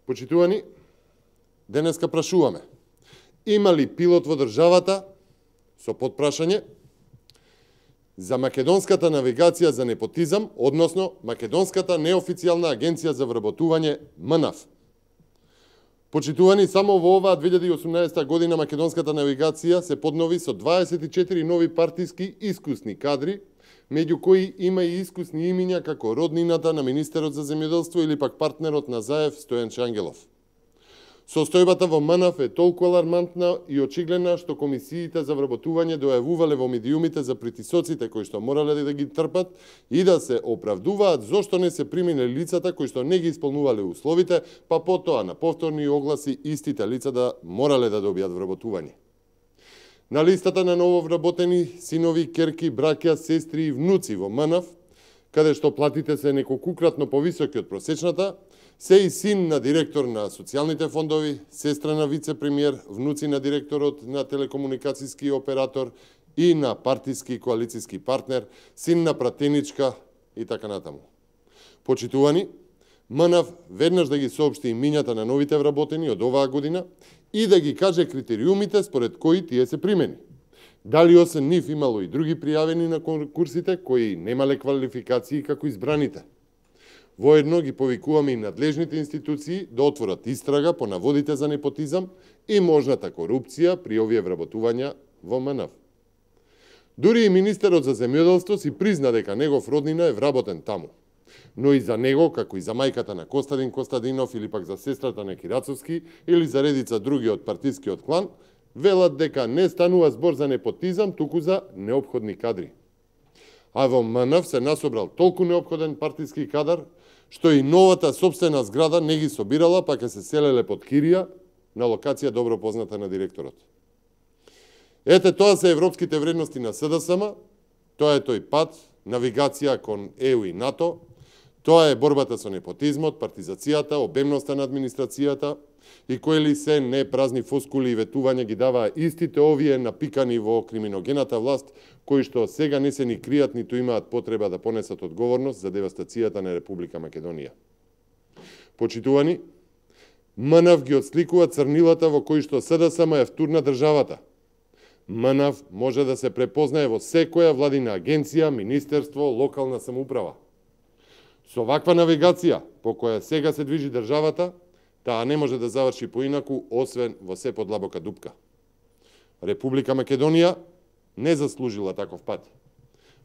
Почитувани, денеска прашуваме: има ли пилот во државата со подпрашање за македонската навигација за непотизам, односно македонската неофицијална агенција за вработување МНАВ? Почитувани, само во оваа 2018 година македонската навигација се поднови со 24 нови партиски искусни кадри, меѓу кои има и искусни имиња како роднината на министерот за земјоделство или пак партнерот на Заев Стојан Чангелов. Состојбата во МНАВ е толку алармантна и очигледна што комисиите за вработување дојавувале во медиумите за притисоците кои што морале да ги трпат и да се оправдуваат зошто не се примиле лицата кои што не ги исполнувале условите, па потоа на повторни огласи истите лица да морале да добијат вработување. На листата на нововработени синови, керки, браќа, сестри и внуци во МНАВ, каде што платите се неколкукратно повисоки од просечната, се и син на директор на социјалните фондови, сестра на вице-премиер, внуци на директорот на телекомуникацијски оператор и на партиски коалицијски партнер, син на пратеничка и така натаму. Почитувани, МНАВ веднаш да ги соопшти имињата на новите вработени од оваа година и да ги каже критериумите според кои тие се примени. Дали освен нив имало и други пријавени на конкурсите кои немале квалификации како избраните. Воедно ги повикуваме и надлежните институции да отворат истрага по наводите за непотизам и можната корупција при овие вработувања во МНАВ. Дури и министерот за земјоделство си призна дека негов роднина е вработен таму. Но и за него, како и за мајката на Костадин Костадинов или пак за сестрата на Кирацовски или за редица други од партискиот клан, велат дека не станува збор за непотизам, туку за неопходни кадри. А во МНАВ се насобрал толку неопходен партиски кадар, што и новата собствена зграда не ги собирала, па ќе се селеле под кирија на локација добро позната на директорот. Ете, тоа се европските вредности на СДСМ, тоа е тој пат, навигација кон ЕУ и НАТО, тоа е борбата со непотизмот, партизацијата, обемноста на администрацијата и кои ли се не празни фоскули и ветувања ги даваа истите овие напикани во криминогената власт, кои што сега не се ни кријат, ниту имаат потреба да понесат одговорност за девастацијата на Република Македонија. Почитувани, МНАВ ги отсликува црнилата во кои што СДСМ е втурна државата. МНАВ може да се препознае во секоја владина агенција, министерство, локална самоуправа. Со ваква навигација, по која сега се движи државата, таа не може да заврши поинаку, освен во се подлабока дупка. Република Македонија не заслужила таков пат.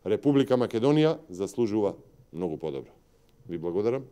Република Македонија заслужува многу подобро. Ви благодарам.